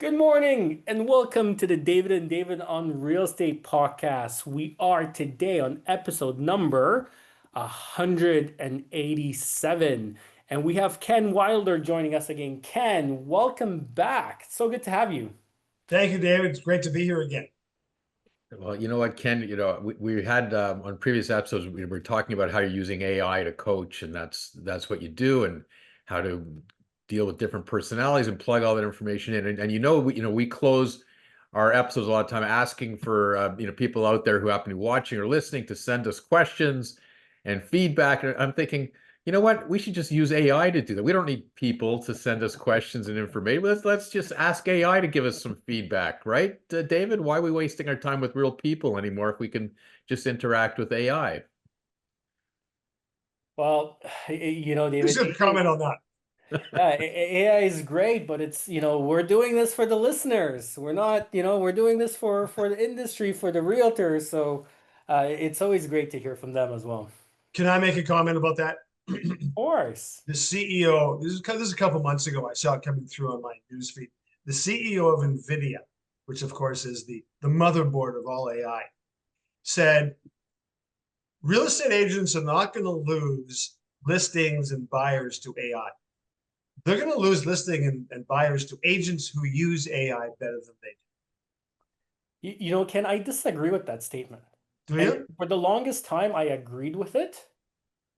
Good morning and welcome to the David and David on Real Estate podcast. We are today on episode number 187, and we have Ken Wilder joining us again. Ken, welcome back. So good to have you. Thank you, David. It's great to be here again. Well, you know what, Ken, we had on previous episodes, we were talking about how you're using AI to coach, and that's what you do, and how to deal with different personalities and plug all that information in. And we close our episodes a lot of time asking for people out there who happen to be watching or listening to send us questions and feedback. And I'm thinking, you know what? We should just use AI to do that. We don't need people to send us questions and information. Let's just ask AI to give us some feedback, right, David? Why are we wasting our time with real people anymore if we can just interact with AI? Well, Who's David, going to comment on that? yeah, AI is great, but it's, we're doing this for the listeners. We're not, we're doing this for the industry, for the realtors. So it's always great to hear from them as well. Can I make a comment about that? Of course. The CEO, this is a couple months ago, I saw it coming through on my newsfeed. The CEO of NVIDIA, which of course is the motherboard of all AI, said real estate agents are not going to lose listings and buyers to AI. They're going to lose listing and buyers to agents who use AI better than they Ken, I disagree with that statement. do. Do And you? for the longest time, I agreed with it.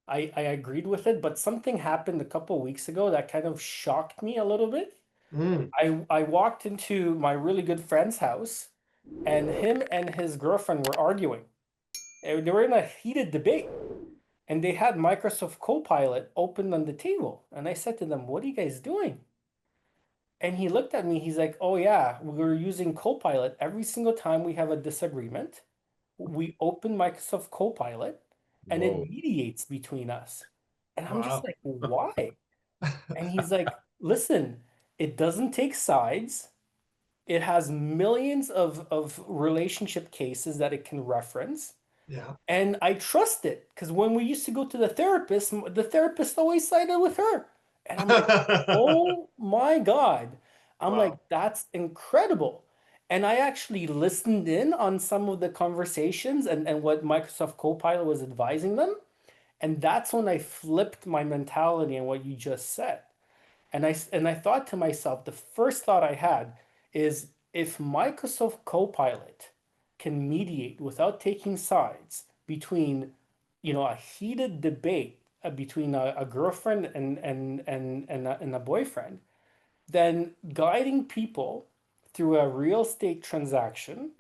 I agreed with it, but something happened a couple weeks ago that kind of shocked me a little bit. Mm, I walked into my really good friend's house, and him and his girlfriend were arguing. They were in a heated debate, and they had Microsoft Copilot open on the table. And I said to them, "What are you guys doing?" And he looked at me, he's like, "Oh yeah, we're using Copilot every single time we have a disagreement. We open Microsoft Copilot and it Whoa. mediates between us." And I'm just wow. like, "Why?" And he's like, "Listen, it doesn't take sides. It has millions of relationship cases that it can reference. Yeah. And I trust it because when we used to go to the therapist always sided with her." And I'm like, "Oh my God." I'm like, Wow. "That's incredible." And I actually listened in on some of the conversations and what Microsoft Copilot was advising them. And that's when I flipped my mentality and what you just said. And I thought to myself, the first thought I had is if Microsoft Copilot can mediate without taking sides between, a heated debate between a girlfriend and a boyfriend, then guiding people through a real estate transaction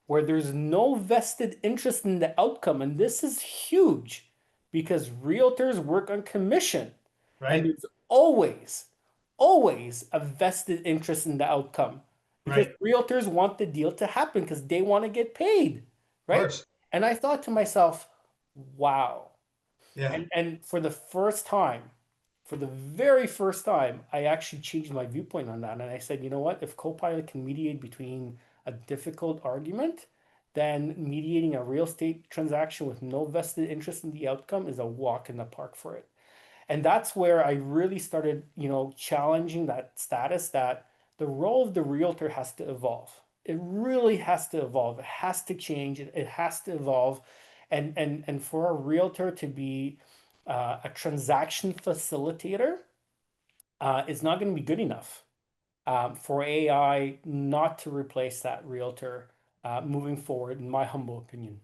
where there's no vested interest in the outcome. And this is huge because realtors work on commission, and Right. there's always a vested interest in the outcome because Right. Of realtors want the deal to happen because they want to get paid, right? course. And I thought to myself, wow. Yeah. And for the first time, for the very first time, I actually changed my viewpoint on that. And I said, you know what? If Copilot can mediate between a difficult argument, then mediating a real estate transaction with no vested interest in the outcome is a walk in the park for it. And that's where I really started, challenging that status that the role of the realtor has to evolve. It really has to evolve. It has to change. It has to evolve. And for a realtor to be a transaction facilitator is not going to be good enough for AI not to replace that realtor moving forward, in my humble opinion.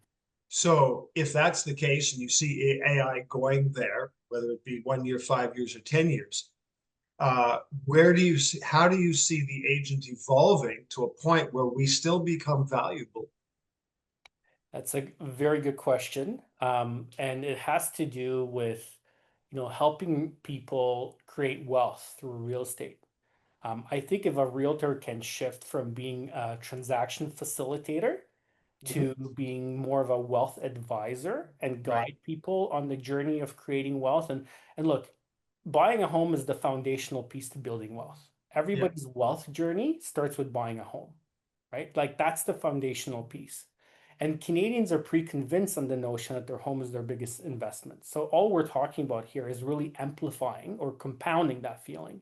So if that's the case and you see AI going there, whether it be 1 year, 5 years, or 10 years, where do you see, how do you see the agent evolving to a point where we still become valuable? That's a very good question. And it has to do with, helping people create wealth through real estate. I think if a realtor can shift from being a transaction facilitator Mhm. to being more of a wealth advisor and Right. guide people on the journey of creating wealth. And look, buying a home is the foundational piece to building wealth. Yeah. Everybody's wealth journey starts with buying a home, right? Like that's the foundational piece. And Canadians are pre-convinced on the notion that their home is their biggest investment. So all we're talking about here is really amplifying or compounding that feeling.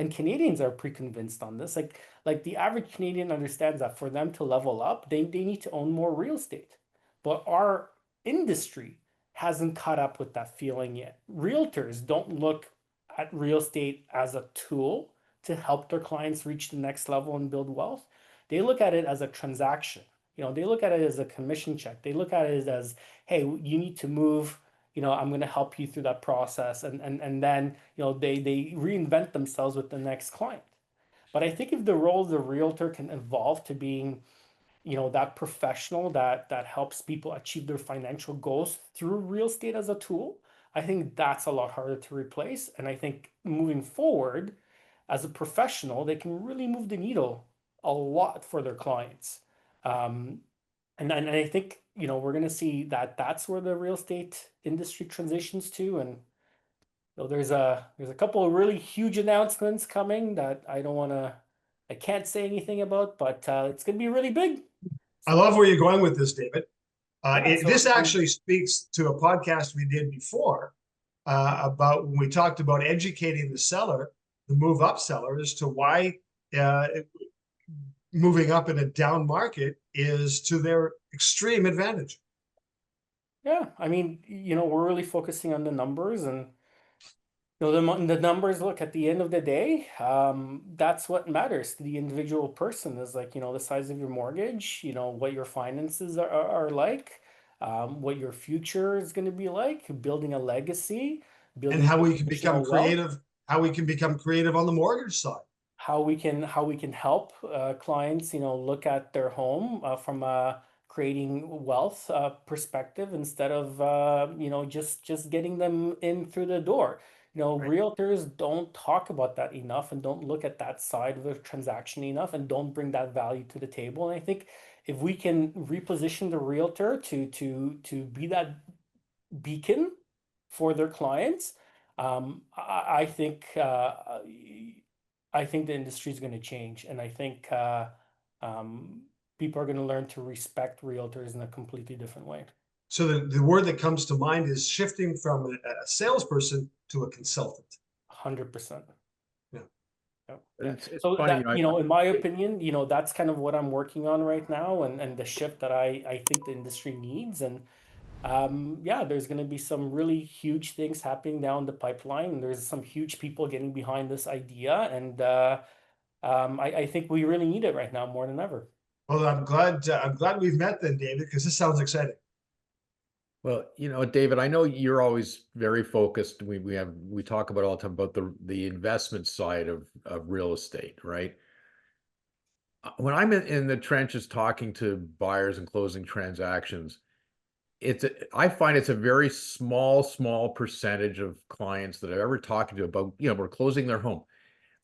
And Canadians are pre-convinced on this. Like the average Canadian understands that for them to level up, they need to own more real estate. But our industry hasn't caught up with that feeling yet. Realtors don't look at real estate as a tool to help their clients reach the next level and build wealth. They look at it as a transaction. They look at it as a commission check. They look at it as, hey, you need to move. I'm going to help you through that process, and then they reinvent themselves with the next client. But I think if the role of the realtor can evolve to being that professional that helps people achieve their financial goals through real estate as a tool, I think that's a lot harder to replace. And I think moving forward, as a professional, they can really move the needle a lot for their clients. Um, and I think, we're going to see that that's where the real estate industry transitions to. And there's a couple of really huge announcements coming that I can't say anything about, but it's going to be really big. I So love where you're going with this, David. yeah, This actually speaks to a podcast we did before about when we talked about educating the seller, the move up seller, as to why uh, moving up in a down market is to their extreme advantage. yeah, I mean, we're really focusing on the numbers, and the numbers, look, at the end of the day, that's what matters to the individual person, is like, the size of your mortgage, what your finances are like, what your future is going to be like, building a legacy, And building how we can become generational wealth, creative, how we can become creative on the mortgage side. how we can help clients, look at their home from a creating wealth perspective, instead of just getting them in through the door. Right. Realtors don't talk about that enough, and don't look at that side of the transaction enough, and don't bring that value to the table. And I think if we can reposition the realtor to be that beacon for their clients, I think the industry is going to change, and I think um, people are going to learn to respect realtors in a completely different way. So the word that comes to mind is shifting from a salesperson to a consultant. 100%. Yeah. Yeah, But yeah. it's So funny, that, in my opinion, that's kind of what I'm working on right now, and the shift that I think the industry needs. And yeah, there's going to be some really huge things happening down the pipeline. And there's some huge people getting behind this idea, and I think we really need it right now more than ever. Well, I'm glad we've met then, David, because this sounds exciting. well, David, I know you're always very focused. We talk about all the time about the investment side of real estate, right? When I'm in the trenches talking to buyers and closing transactions, I find it's a very small percentage of clients that I've ever talked to about, we're closing their home.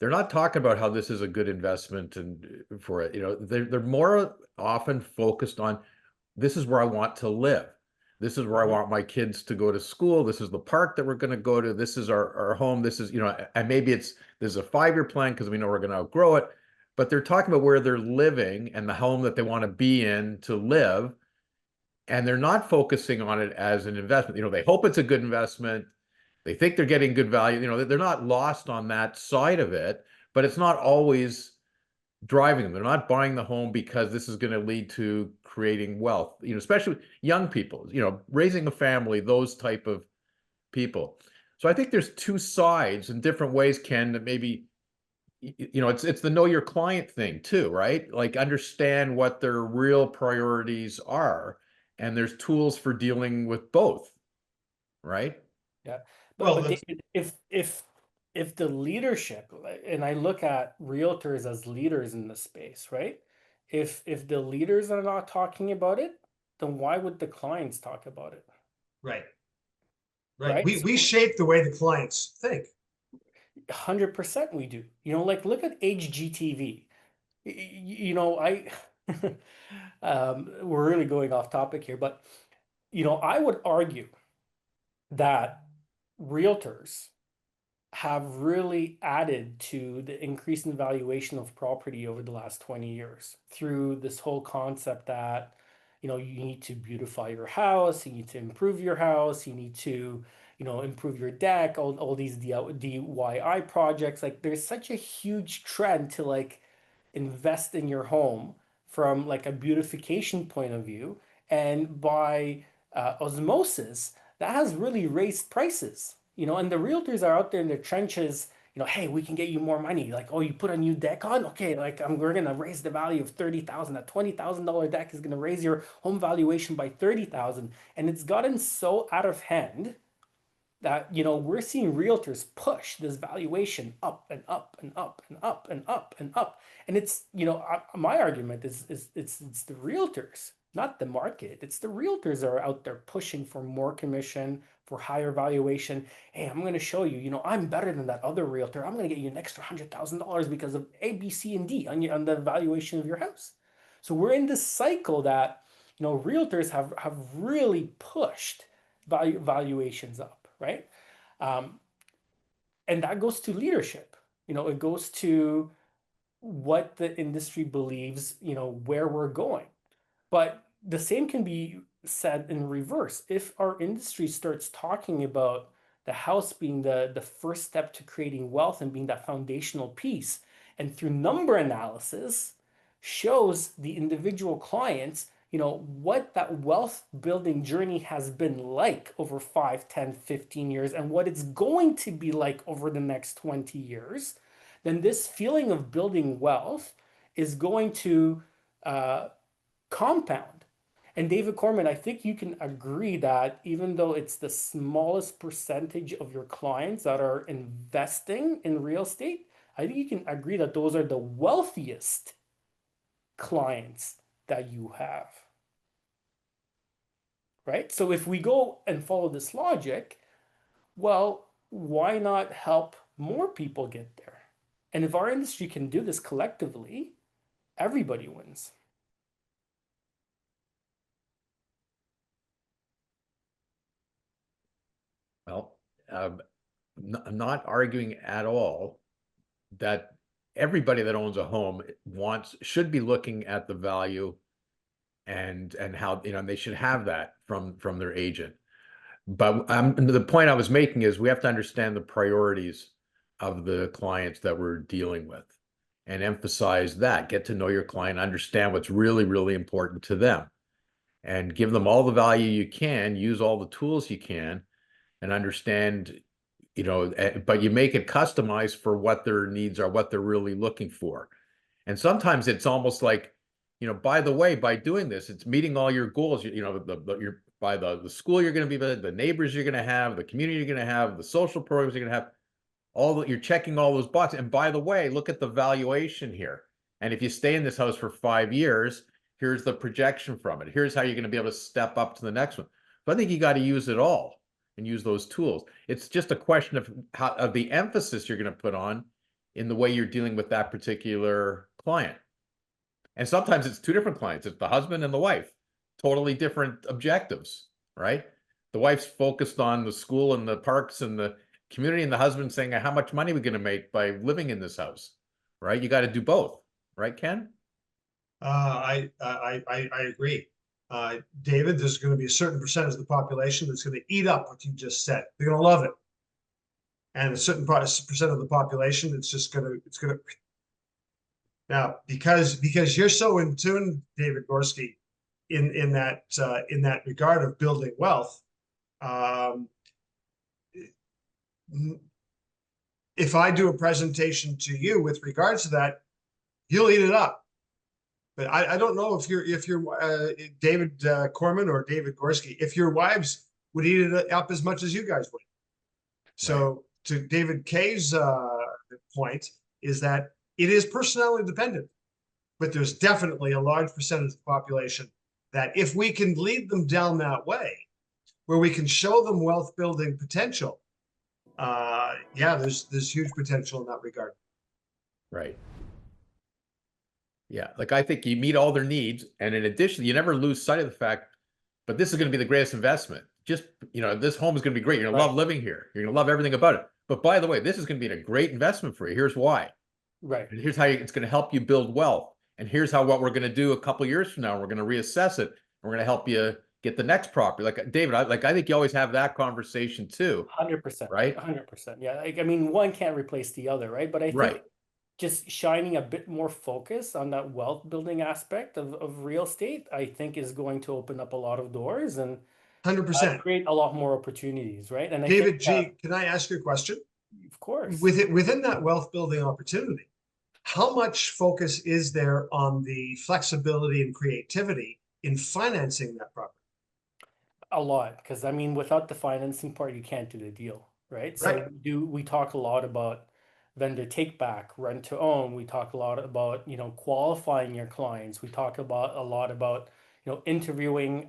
They're not talking about how this is a good investment and for it. They're more often focused on, this is where I want to live. This is where I Mhm. want my kids to go to school. This is the park that we're going to go to. This is our home. This is, and maybe there's a 5-year plan because we know we're going to outgrow it. But they're talking about where they're living and the home that they want to be in to live. And they're not focusing on it as an investment. They hope it's a good investment. They think they're getting good value. They're not lost on that side of it, but it's not always driving them. They're not buying the home because this is going to lead to creating wealth, especially young people, raising a family, those type of people. So I think there's two sides in different ways, Ken, that maybe, it's the know your client thing too, right? Like understand what their real priorities are. And there's tools for dealing with both, right? Yeah, but Well, but that's David, if the leadership, and I look at realtors as leaders in the space, right? If the leaders are not talking about it, then why would the clients talk about it, right. Right. right? We So shape the way the clients think. 100% we do. Like look at HGTV. I we're really going off topic here, but I would argue that realtors have really added to the increase in valuation of property over the last 20 years through this whole concept that you need to beautify your house, you need to improve your house, you need to improve your deck, all these DIY projects. Like there's such a huge trend to like invest in your home from like a beautification point of view, and by osmosis that has really raised prices, and the realtors are out there in the trenches, hey, we can get you more money. Like, oh, you put a new deck on, okay, like we're gonna raise the value of 30,000. That $20,000 deck is gonna raise your home valuation by 30,000. And it's gotten so out of hand that we're seeing realtors push this valuation up and up and up and up and up and up. And it's my argument is it's the realtors, not the market. It's the realtors that are out there pushing for more commission, for higher valuation. Hey, I'm going to show you, I'm better than that other realtor. I'm going to get you an extra $100,000 because of A, B, C, and D on the valuation of your house. So we're in this cycle that realtors have really pushed valuations up, right? And that goes to leadership. It goes to what the industry believes, where we're going. But the same can be said in reverse. If our industry starts talking about the house being the first step to creating wealth and being that foundational piece, and through number analysis shows the individual clients, what that wealth building journey has been like over 5, 10, 15 years, and what it's going to be like over the next 20 years, then this feeling of building wealth is going to compound. And David Korman, I think you can agree that even though it's the smallest percentage of your clients that are investing in real estate, I think you can agree that those are the wealthiest clients that you have. Right? So if we go and follow this logic, well, why not help more people get there? And if our industry can do this collectively, everybody wins. Well, I'm not arguing at all that everybody that owns a home should be looking at the value and how, they should have that from their agent. But the point I was making is we have to understand the priorities of the clients that we're dealing with and emphasize that. Get to know your client, understand what's really, really important to them, and give them all the value you can, use all the tools you can, and understand, but you make it customized for what their needs are, what they're really looking for. And sometimes it's almost like, by the way, by doing this, it's meeting all your goals. You're by the school you're going to be, the neighbors you're going to have, the community you're going to have, the social programs you're going to have, you're checking all those boxes. And by the way, look at the valuation here. And if you stay in this house for 5 years, here's the projection from it. Here's how you're going to be able to step up to the next one. So I think you got to use it all and use those tools. It's just a question of the emphasis you're going to put on in the way you're dealing with that particular client. And sometimes it's two different clients. It's the husband and the wife, totally different objectives, right? The wife's focused on the school and the parks and the community, and the husband saying, how much money are we going to make by living in this house, right? You got to do both, right, Ken? I agree. David, there's going to be a certain percentage of the population that's going to eat up what you just said. They're going to love it. And a certain percent of the population, it's going to. Now, because you're so in tune, David Gorski, in that regard of building wealth, if I do a presentation to you with regards to that, you'll eat it up. But I don't know if you're David Korman or David Gorski, if your wives would eat it up as much as you guys would. So right. To David K's point is that it is personality dependent, but there's definitely a large percentage of the population that if we can lead them down that way, where we can show them wealth building potential, yeah, there's huge potential in that regard. Right. Yeah, like I think you meet all their needs, and in addition, you never lose sight of the fact, but this is going to be the greatest investment. Just, this home is going to be great. You're going to love living here. You're going to love everything about it. But by the way, this is going to be a great investment for you. Here's why. Right. And here's how it's going to help you build wealth. And here's what we're going to do a couple of years from now. We're going to reassess it. We're going to help you get the next property. Like David, I think you always have that conversation too, 100%, right? 100%. Yeah, like, I mean, one can't replace the other, right? But I think Right. just shining a bit more focus on that wealth building aspect of real estate, I think is going to open up a lot of doors and 100%. create a lot more opportunities, right? And I think, David G, can I ask you a question? of course, Within that wealth building opportunity, how much focus is there on the flexibility and creativity in financing that property? a lot, because I mean, without the financing part, you can't do the deal, right? So Right, we talk a lot about vendor take back, rent to own. We talk a lot about, qualifying your clients. We talk about a lot about, interviewing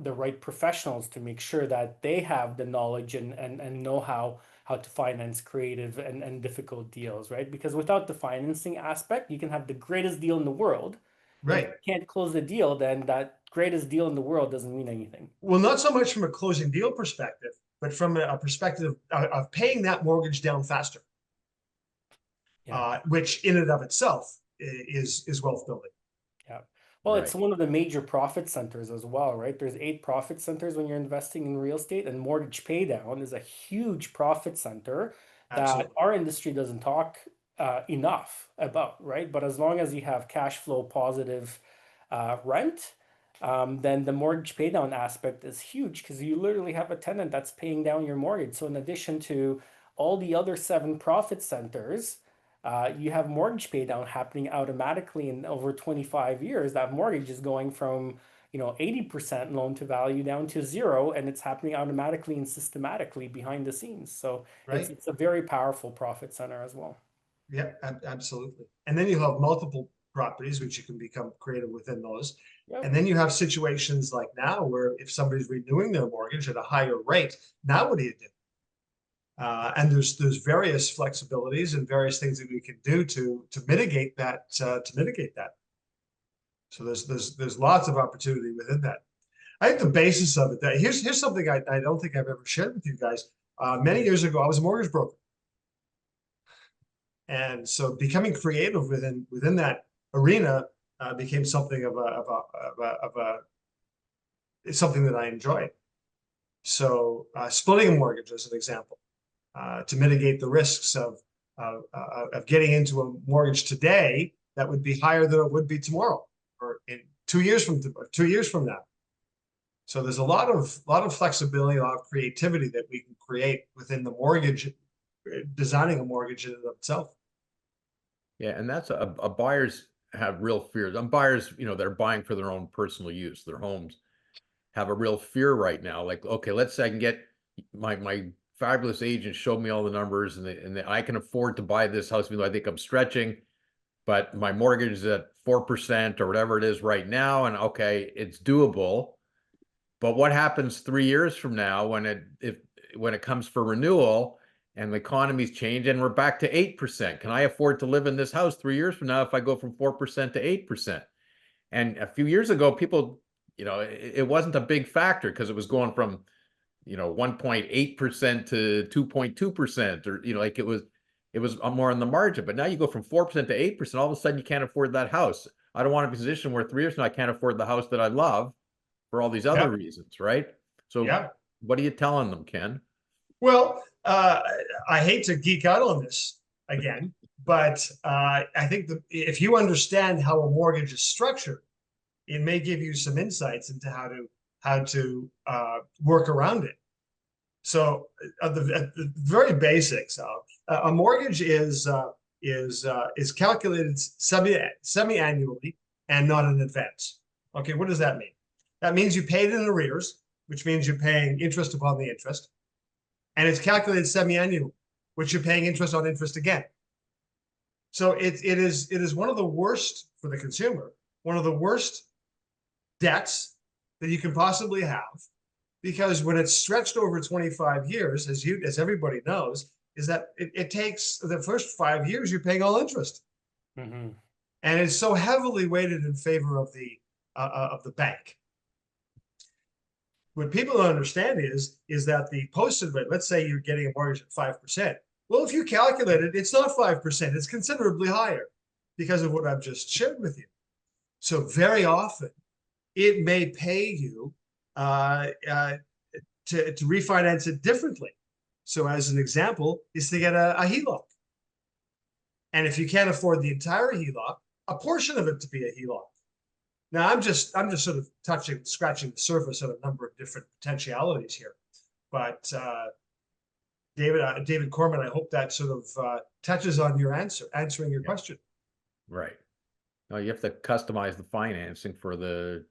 the right professionals to make sure that they have the knowledge and know how to finance creative and difficult deals, right? Because without the financing aspect, you can have the greatest deal in the world, but if right. you can't close the deal, then that greatest deal in the world doesn't mean anything. Well, not so much from a closing deal perspective, but from a perspective of paying that mortgage down faster, Yeah. which in and of itself is wealth building. Yeah. Well, it's Right. one of the major profit centers as well, right? There's 8 profit centers when you're investing in real estate, and mortgage paydown is a huge profit center that Absolutely. our industry doesn't talk enough about, right? But as long as you have cash flow positive rent, then the mortgage paydown aspect is huge because you literally have a tenant that's paying down your mortgage. So in addition to all the other 7 profit centers, you have mortgage pay down happening automatically in over 25 years. That mortgage is going from 80% loan to value down to zero, and it's happening automatically and systematically behind the scenes. So it's Right? it's a very powerful profit center as well. Yeah, absolutely. And then you have multiple properties, which you can become creative within those. Yep. And then you have situations like now where if somebody's renewing their mortgage at a higher rate, now what do you do? And there's various flexibilities and various things that we can do to mitigate that to mitigate that. So there's lots of opportunity within that. I think the basis of it that here's something I don't think I've ever shared with you guys. Many years ago, I was a mortgage broker, and so becoming creative within that arena became something of a it's something that I enjoyed. So splitting a mortgage as an example. To mitigate the risks of getting into a mortgage today that would be higher than it would be tomorrow or in 2 years from 2 years from now. So there's a lot of flexibility, a lot of creativity that we can create within the mortgage, designing a mortgage in and of itself. Yeah, and that's a buyers have real fears. Buyers, they're buying for their own personal use, their homes have a real fear right now. Like, okay, let's say I can get my fabulous agent showed me all the numbers and I can afford to buy this house, even though I think I'm stretching, but my mortgage is at 4% or whatever it is right now. And okay, it's doable. But what happens 3 years from now when it comes for renewal and the economy's changed and we're back to 8%? Can I afford to live in this house 3 years from now if I go from 4% to 8%? And a few years ago, people, it wasn't a big factor because it was going from 1.8% to 2.2%, or like it was more on the margin. But now you go from 4% to 8%, all of a sudden you can't afford that house. I don't want a position where 3 years from now I can't afford the house that I love for all these other Yeah, reasons, right? So yeah. what are you telling them, Ken? Well, I hate to geek out on this again, but I think that if you understand how a mortgage is structured, it may give you some insights into how to work around it. So at the very basics of a mortgage is calculated semi-annually and not in advance. Okay, what does that mean? That means you paid in arrears, which means you're paying interest upon the interest, and it's calculated semi-annually, which you're paying interest on interest again. So it is one of the worst for the consumer, one of the worst debts that you can possibly have, because when it's stretched over 25 years, as everybody knows, is that it takes the first 5 years you're paying all interest, Hmm. and it's so heavily weighted in favor of the bank. What people don't understand is that the posted rate, let's say you're getting a mortgage at 5%. Well, if you calculate it, it's not 5%, it's considerably higher because of what I've just shared with you. So very often it may pay you uh, uh, to refinance it differently. So as an example, is to get a HELOC. And if you can't afford the entire HELOC, a portion of it to be a HELOC. Now I'm just sort of scratching the surface of a number of different potentialities here. But David Korman, I hope that sort of touches on your answering your question. Right. No, you have to customize the financing for the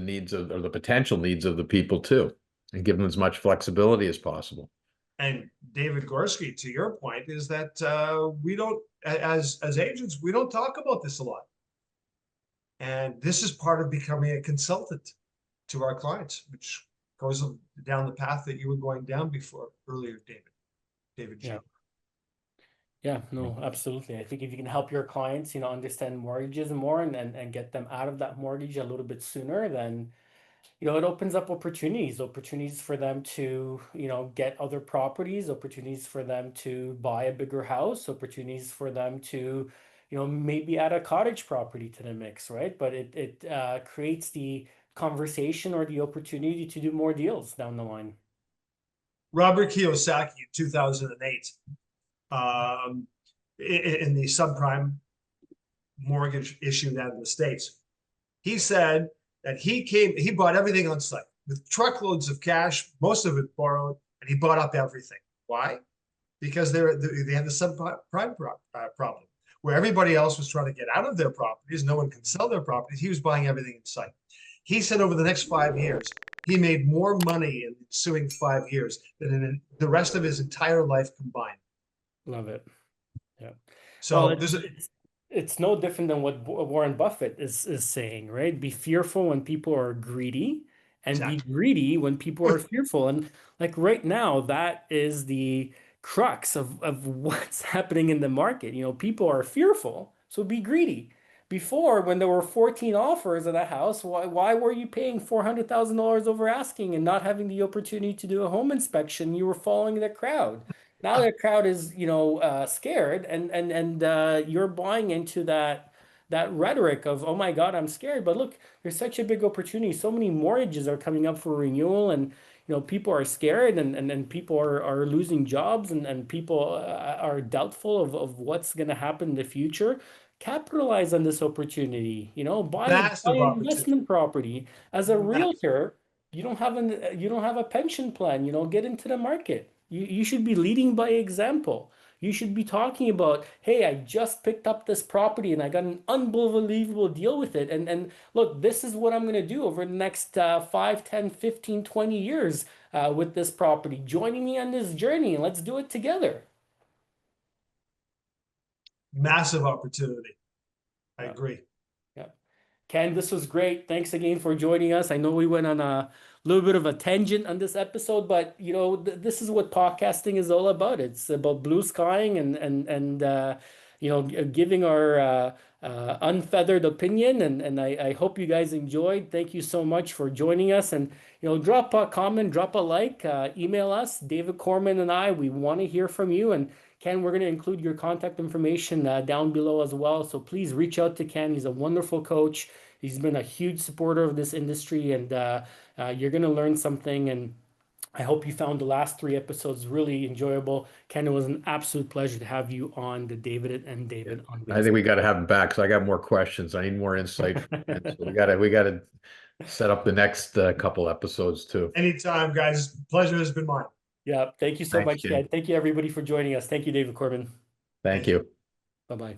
needs of, or the potential needs of the people too, and give them as much flexibility as possible. And David Gorski, to your point, is that we don't, as agents, we don't talk about this a lot. And this is part of becoming a consultant to our clients, which goes down the path that you were going down earlier, David G. Yeah. Yeah, no, absolutely. I think if you can help your clients, understand mortgages more and get them out of that mortgage a little bit sooner, then, it opens up opportunities for them to, get other properties, opportunities for them to buy a bigger house, opportunities for them to, maybe add a cottage property to the mix, right? But it creates the conversation or the opportunity to do more deals down the line. Robert Kiyosaki in 2008, in the subprime mortgage issue down in the States, he said that he bought everything on site with truckloads of cash, most of it borrowed, and he bought up everything. Why? Because they had the subprime problem where everybody else was trying to get out of their properties. No one could sell their properties. He was buying everything in sight. He said over the next 5 years, he made more money in the ensuing 5 years than in the rest of his entire life combined. Love it. Yeah. So Well, it's no different than what Warren Buffett is saying, right? Be fearful when people are greedy, and be greedy when people are fearful. And like right now, that is the crux of what's happening in the market. People are fearful, so be greedy. Before, when there were 14 offers at a house, why were you paying $400,000 over asking and not having the opportunity to do a home inspection? You were following the crowd. Now the crowd is, scared, and you're buying into that rhetoric of, oh my God, I'm scared. But look, there's such a big opportunity. So many mortgages are coming up for renewal, and people are scared, and people are losing jobs, and people are doubtful of what's going to happen in the future. Capitalize on this opportunity. Buy massive an opportunity. investment property. As a realtor, you don't have a pension plan. Get into the market. You should be leading by example. You should be talking about, hey, I just picked up this property and I got an unbelievable deal with it. And look, this is what I'm going to do over the next 5, 10, 15, 20 years with this property. Joining me on this journey, and let's do it together. Massive opportunity. I Yeah. agree. Yeah. Ken, this was great. Thanks again for joining us. I know we went on a little bit of a tangent on this episode, but this is what podcasting is all about. It's about blue skying and giving our unfeathered opinion. And I hope you guys enjoyed. Thank you so much for joining us. And drop a comment, drop a like, email us, David Korman and I. We want to hear from you. And Ken, we're going to include your contact information down below as well. So please reach out to Ken. He's a wonderful coach. He's been a huge supporter of this industry, and you're going to learn something. And I hope you found the last 3 episodes really enjoyable. Ken, it was an absolute pleasure to have you on the David and David on. I think we got to have him back because I got more questions. I need more insight. So we got to set up the next couple episodes too. Anytime, guys. Pleasure has been mine. Yeah, thank you so Thanks, much, Ken. Thank you everybody for joining us. Thank you, David Corbin. Thank you. Bye-bye.